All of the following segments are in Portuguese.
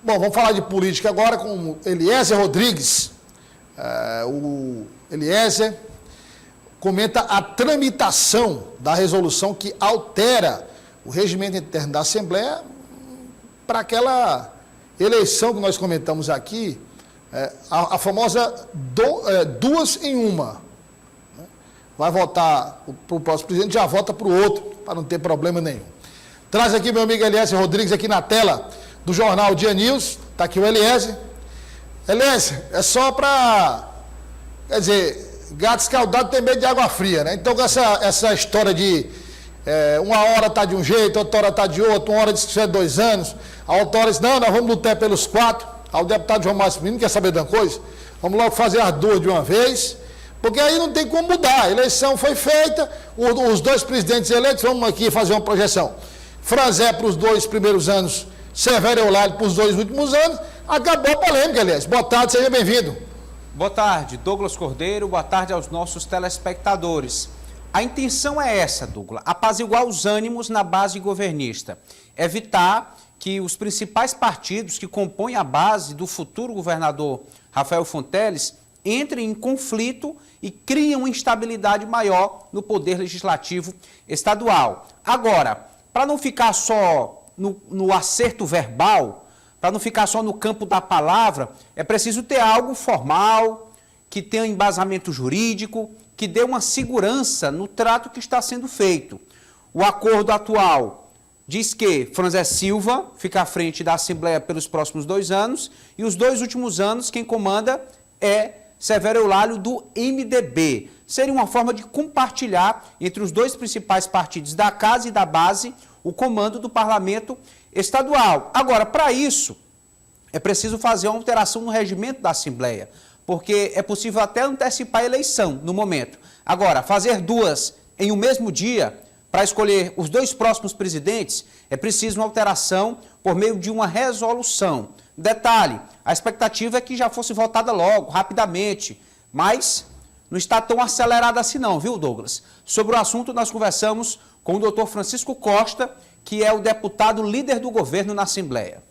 Bom, vamos falar de política agora com o Eliezer Rodrigues. O Eliezer comenta a tramitação da resolução que altera o regimento interno da Assembleia para aquela eleição que nós comentamos aqui, a famosa duas em uma. Vai votar para o próximo presidente, já vota para o outro, para não ter problema nenhum. Traz aqui meu amigo Eliezer Rodrigues, aqui na tela do jornal Dia News. Está aqui o Eliezer. Eliezer, é só para... Quer dizer, gato escaldado tem medo de água fria, né? Então, com essa história de uma hora está de um jeito, outra hora está de outro, uma hora diz que isso é 2 anos, a outra hora diz, não, nós vamos lutar pelos 4. Aí o deputado João Márcio Menino quer saber de uma coisa? Vamos logo fazer as 2 de uma vez, porque aí não tem como mudar. A eleição foi feita, os 2 presidentes eleitos, vamos aqui fazer uma projeção. Franzé para os 2 primeiros anos, Severo Eulalio para os 2 últimos anos, acabou a polêmica, aliás. Boa tarde, seja bem-vindo. Boa tarde, Douglas Cordeiro, boa tarde aos nossos telespectadores. A intenção é essa, Douglas, apaziguar os ânimos na base governista, evitar que os principais partidos que compõem a base do futuro governador Rafael Fonteles entrem em conflito e criem uma instabilidade maior no poder legislativo estadual. Agora, para não ficar só no acerto verbal, para não ficar só no campo da palavra, é preciso ter algo formal, que tenha um embasamento jurídico, que dê uma segurança no trato que está sendo feito. O acordo atual diz que Franzé Silva fica à frente da Assembleia pelos próximos 2 anos e os 2 últimos anos quem comanda é Severo Eulalio do MDB. Seria uma forma de compartilhar entre os 2 principais partidos da casa e da base o comando do parlamento estadual. Agora, para isso, é preciso fazer uma alteração no regimento da Assembleia, porque é possível até antecipar a eleição no momento. Agora, fazer 2 em um mesmo dia, para escolher os 2 próximos presidentes, é preciso uma alteração por meio de uma resolução. Detalhe, a expectativa é que já fosse votada logo, rapidamente, mas não está tão acelerada assim não, viu, Douglas? Sobre o assunto, nós conversamos com o doutor Francisco Costa, que é o deputado líder do governo na Assembleia.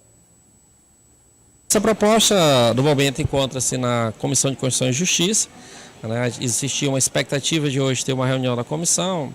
Essa proposta, no momento, encontra-se na Comissão de Constituição e Justiça. Né? Existia uma expectativa de hoje ter uma reunião da comissão,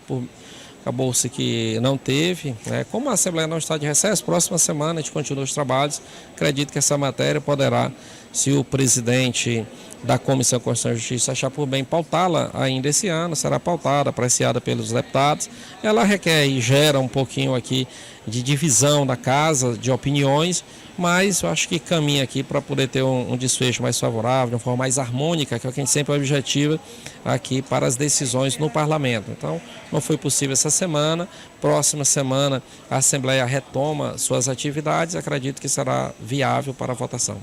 acabou-se que não teve. Né? Como a Assembleia não está de recesso, próxima semana a gente continua os trabalhos. Acredito que essa matéria poderá, se o presidente da Comissão de Constituição e Justiça achar por bem pautá-la ainda esse ano, será pautada, apreciada pelos deputados. Ela requer e gera um pouquinho aqui de divisão da casa, de opiniões, mas eu acho que caminha aqui para poder ter um desfecho mais favorável, de uma forma mais harmônica, que é o que a gente sempre objetiva aqui para as decisões no parlamento. Então, não foi possível essa semana. Próxima semana a Assembleia retoma suas atividades, acredito que será viável para a votação.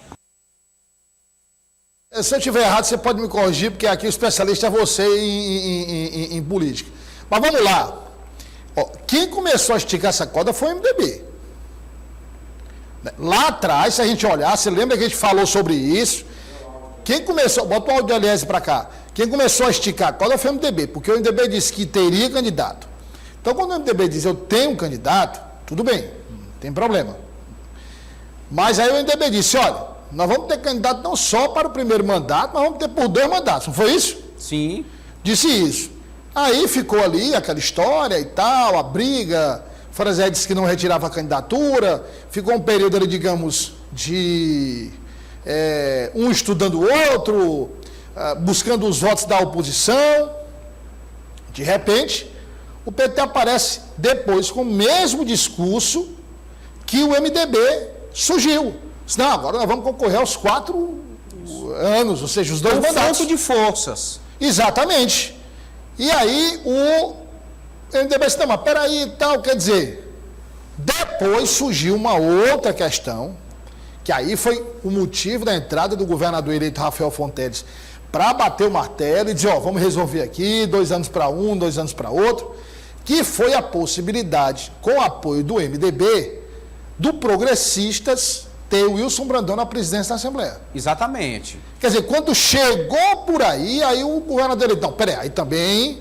Se eu estiver errado, você pode me corrigir, porque aqui o especialista é você em política. Mas vamos lá. Ó, quem começou a esticar essa corda foi o MDB. Lá atrás, se a gente olhar, você lembra que a gente falou sobre isso? Quem começou, bota o áudio Eliezer para cá. Quem começou a esticar a corda foi o MDB, porque o MDB disse que teria candidato. Então, quando o MDB diz eu tenho um candidato, tudo bem, não tem problema. Mas aí o MDB disse, olha, nós vamos ter candidato não só para o primeiro mandato, mas vamos ter por 2 mandatos, não foi isso? Sim. Disse isso. Aí ficou ali aquela história e tal, a briga, o Franzé disse que não retirava a candidatura, ficou um período ali, digamos, de um estudando o outro, buscando os votos da oposição. De repente, o PT aparece depois com o mesmo discurso que o MDB surgiu. Não, agora nós vamos concorrer aos 4 anos, ou seja, os 2 mandatos. Confronto de forças. Exatamente. E aí o MDB disse, não, mas peraí e tal, quer dizer, depois surgiu uma outra questão, que aí foi o motivo da entrada do governador eleito Rafael Fonteles para bater o martelo e dizer, ó, vamos resolver aqui, 2 anos para um, 2 anos para outro, que foi a possibilidade, com o apoio do MDB, do Progressistas, ter o Wilson Brandão na presidência da Assembleia. Exatamente. Quer dizer, quando chegou por aí o governador disse, não, peraí, aí também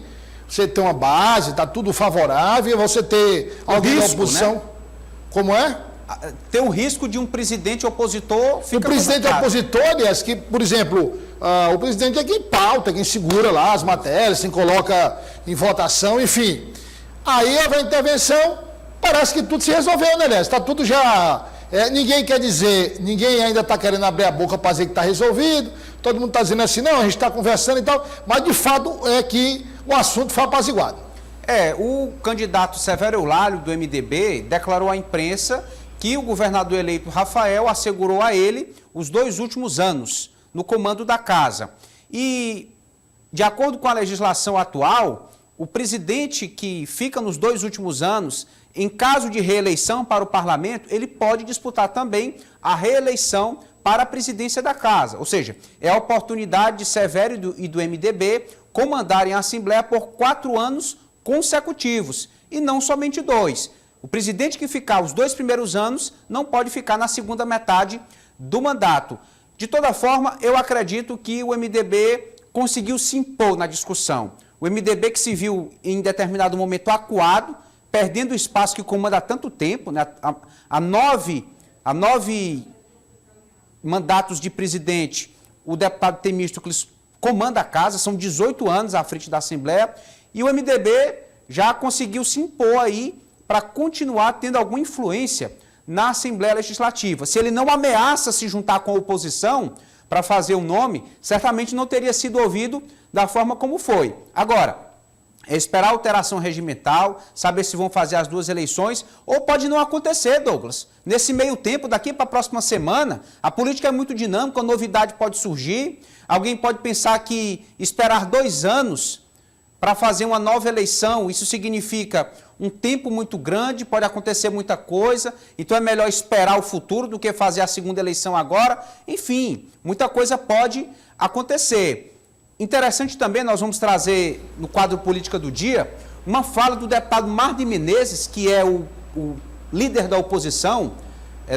você tem uma base, está tudo favorável, você ter alguém da oposição. Né? Como é? ter o risco de um presidente opositor ficar. O presidente opositor, aliás, que, por exemplo, o presidente é quem pauta, quem segura lá as matérias, quem coloca em votação, enfim. Aí houve a intervenção, parece que tudo se resolveu, né, aliás? Está tudo já... ninguém quer dizer, ninguém ainda está querendo abrir a boca para dizer que está resolvido, todo mundo está dizendo assim, não, a gente está conversando e tal, mas de fato é que o assunto foi apaziguado. O candidato Severo Eulálio, do MDB, declarou à imprensa que o governador eleito Rafael assegurou a ele os 2 últimos anos no comando da casa. E, de acordo com a legislação atual, o presidente que fica nos 2 últimos anos, em caso de reeleição para o parlamento, ele pode disputar também a reeleição para a presidência da casa. Ou seja, é a oportunidade de Severo e do MDB comandarem a Assembleia por 4 anos consecutivos, e não somente 2. O presidente que ficar os 2 primeiros anos não pode ficar na segunda metade do mandato. De toda forma, eu acredito que o MDB conseguiu se impor na discussão. O MDB que se viu em determinado momento acuado, perdendo o espaço que comanda há tanto tempo, né? Há 9 mandatos de presidente, o deputado Temístocles comanda a casa, são 18 anos à frente da Assembleia, e o MDB já conseguiu se impor aí para continuar tendo alguma influência na Assembleia Legislativa. Se ele não ameaça se juntar com a oposição para fazer um nome, certamente não teria sido ouvido da forma como foi. Agora, é esperar a alteração regimental, saber se vão fazer as 2 eleições, ou pode não acontecer, Douglas. Nesse meio tempo, daqui para a próxima semana, a política é muito dinâmica, a novidade pode surgir, alguém pode pensar que esperar 2 anos para fazer uma nova eleição, isso significa um tempo muito grande, pode acontecer muita coisa, então é melhor esperar o futuro do que fazer a segunda eleição agora. Enfim, muita coisa pode acontecer. Interessante também, nós vamos trazer no quadro Política do Dia, uma fala do deputado Mardi Menezes, que é o líder da oposição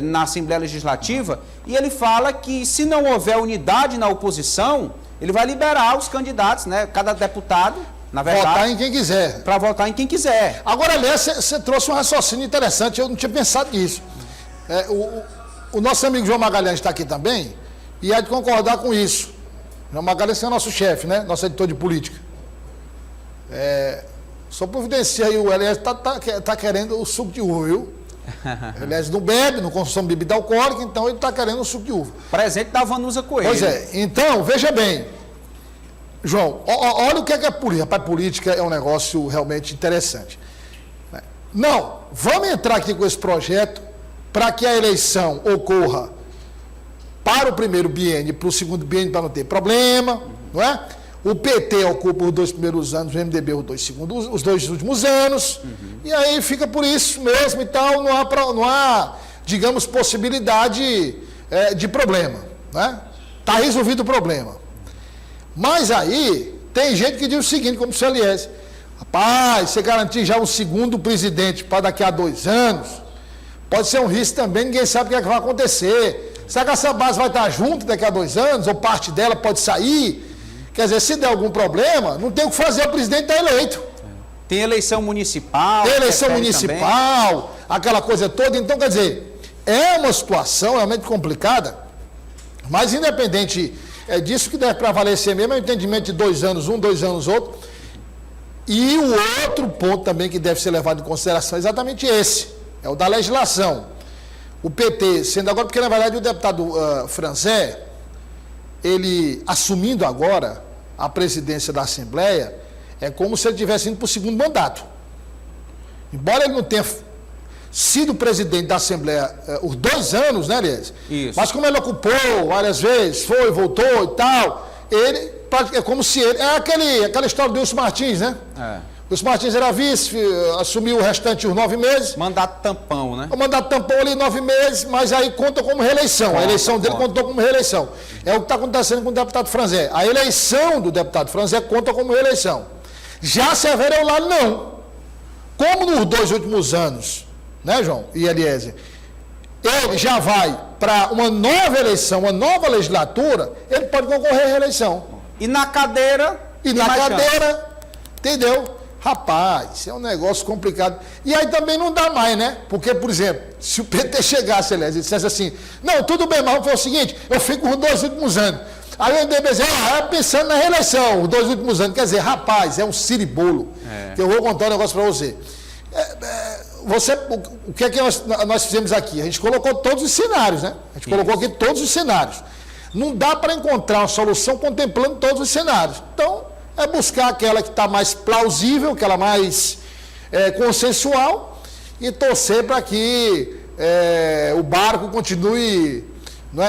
na Assembleia Legislativa, e ele fala que se não houver unidade na oposição, ele vai liberar os candidatos, né, cada deputado, na verdade, votar em quem quiser. Para votar em quem quiser. Agora, aliás, você trouxe um raciocínio interessante, eu não tinha pensado nisso. O nosso amigo João Magalhães está aqui também, e há de concordar com isso. João Magalhães é o nosso chefe, né? Nosso editor de política. Só providencia aí, o Elias tá querendo o suco de uva, viu? Elias não bebe, não consome bebida alcoólica, então ele está querendo o suco de uva. Presente da Vanusa Coelho. Pois é, então, veja bem. João, olha o que é política. Rapaz, política é um negócio realmente interessante. Não, vamos entrar aqui com esse projeto para que a eleição ocorra para o primeiro biênio e para o segundo biênio para não ter problema, não é? O PT ocupa os 2 primeiros anos, o MDB os 2 últimos anos, e aí fica por isso mesmo e tal, não há digamos, possibilidade de problema, né? Está resolvido o problema. Mas aí, tem gente que diz o seguinte, como o CLS, rapaz, você garantir já um segundo presidente para daqui a 2 anos, pode ser um risco também, ninguém sabe o que é que vai acontecer. Será que essa base vai estar junto daqui a 2 anos, ou parte dela pode sair? Quer dizer, se der algum problema, não tem o que fazer, o presidente está eleito. Tem eleição municipal. Tem eleição municipal, também. Aquela coisa toda. Então, quer dizer, é uma situação realmente complicada, mas independente disso, que deve prevalecer mesmo é o entendimento de 2 anos um, 2 anos outro. E o outro ponto também que deve ser levado em consideração é exatamente esse, é o da legislação. O PT, sendo agora, porque na verdade o deputado Franzé, ele assumindo agora a presidência da Assembleia, é como se ele estivesse indo para o segundo mandato. Embora ele não tenha sido presidente da Assembleia os 2 anos, né, Elias? Isso. Mas como ele ocupou várias vezes, foi, voltou e tal, ele, é como se ele, aquela história do Wilson Martins, né? O Wilson Martins era vice, assumiu o restante os 9 meses. Mandato tampão, né? O mandato tampão ali 9 meses, mas aí conta como reeleição. A eleição dele contou como reeleição. É o que está acontecendo com o deputado Franzé. A eleição do deputado Franzé conta como reeleição. Já Severo Eulálio não. Como nos 2 últimos anos, né, João e Eliezer, ele já vai para uma nova eleição, uma nova legislatura, ele pode concorrer à reeleição. E na cadeira... E na cadeira, entendeu? Rapaz, é um negócio complicado. E aí também não dá mais, né? Porque, por exemplo, se o PT chegasse, aliás, e dissesse assim, não, tudo bem, mas foi o seguinte, eu fico com os 2 últimos anos. Aí o MDB dizia, pensando na reeleição, os 2 últimos anos. Quer dizer, rapaz, é um ciribolo. Que eu vou contar um negócio para você. O que é que nós fizemos aqui? A gente colocou todos os cenários, né? A gente colocou aqui todos os cenários. Não dá para encontrar uma solução contemplando todos os cenários. Então, é buscar aquela que está mais plausível, aquela mais consensual e torcer para que o barco continue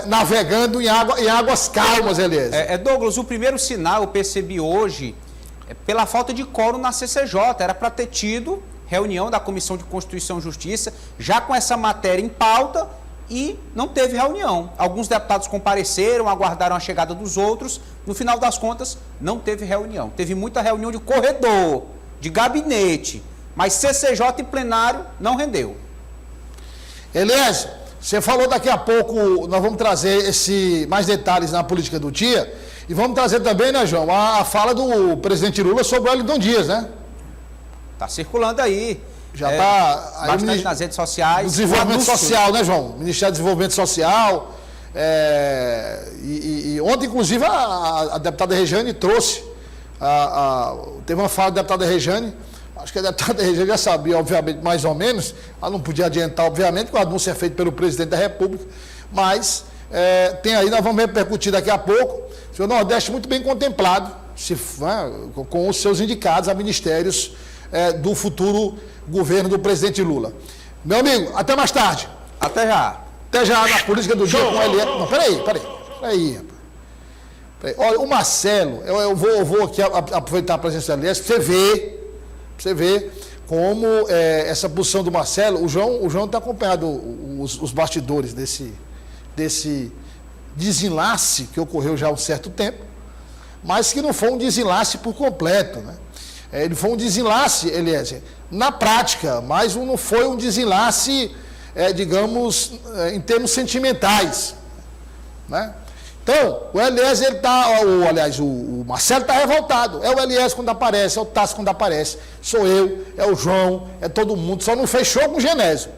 navegando em águas calmas, Eliezer. Douglas, o primeiro sinal eu percebi hoje pela falta de quórum na CCJ. Era para ter tido reunião da Comissão de Constituição e Justiça, já com essa matéria em pauta, e não teve reunião. Alguns deputados compareceram, aguardaram a chegada dos outros. No final das contas, não teve reunião. Teve muita reunião de corredor, de gabinete, mas CCJ e plenário não rendeu. Eliezer, você falou daqui a pouco, nós vamos trazer mais detalhes na política do dia, e vamos trazer também, né, João, a fala do presidente Lula sobre o Wellington Dias, né? Está circulando aí. Já está bastante nas redes sociais. Desenvolvimento social, né, João? Ministério do Desenvolvimento Social. E ontem, inclusive, a deputada Rejane trouxe. Teve uma fala da deputada Rejane. Acho que a deputada Rejane já sabia, obviamente, mais ou menos. Ela não podia adiantar, obviamente, porque o anúncio é feito pelo presidente da República. Mas tem aí, nós vamos repercutir daqui a pouco. O Nordeste muito bem contemplado com os seus indicados a ministérios do futuro governo do presidente Lula. Meu amigo, até mais tarde. Até já. Até já na política do dia com ele. Não, peraí, rapaz. Olha, o Marcelo, eu vou aqui aproveitar a presença dele para você ver como essa posição do Marcelo, o João está acompanhando os bastidores desse desenlace que ocorreu já há um certo tempo, mas que não foi um desenlace por completo, né? Ele foi um desenlace, Eliezer, na prática, mas não foi um desenlace, digamos, em termos sentimentais, né? Então, o Eliezer o Marcelo está revoltado. É o Eliezer quando aparece, é o Tasso quando aparece, sou eu, é o João, é todo mundo, só não fechou com o Genésio,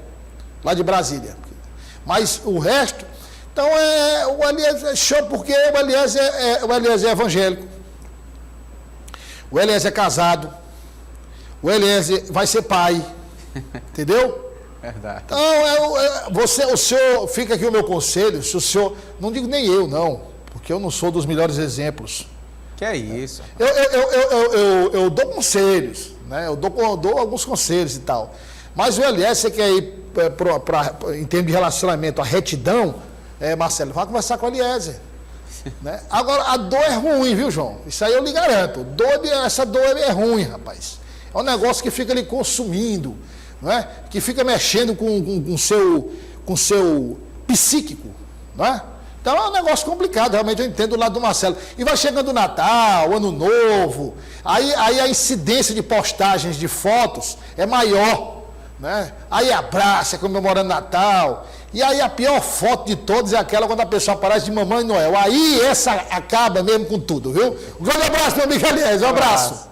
lá de Brasília. Mas o resto, então o Eliezer é show, porque o Eliezer é evangélico. O Eliezer é casado, o Eliezer vai ser pai, entendeu? Verdade. Então, o senhor, fica aqui o meu conselho, se o senhor, não digo nem eu não, porque eu não sou dos melhores exemplos. Que é isso? Eu dou conselhos, né? Eu dou alguns conselhos e tal, mas o Eliezer, você quer ir em termos de relacionamento, a retidão, Marcelo, vai conversar com o Eliezer. Né? Agora, a dor é ruim, viu, João? Isso aí eu lhe garanto. Essa dor é ruim, rapaz. É um negócio que fica ali consumindo, não é? Que fica mexendo com o seu psíquico. Não é? Então é um negócio complicado, realmente eu entendo o lado do Marcelo. E vai chegando o Natal, o Ano Novo, aí a incidência de postagens de fotos é maior. Né? Aí abraça, comemorando Natal. E aí a pior foto de todas é aquela quando a pessoa aparece de Mamãe Noel. Aí essa acaba mesmo com tudo, viu? Um grande abraço, meu amigo Eliezer, um abraço.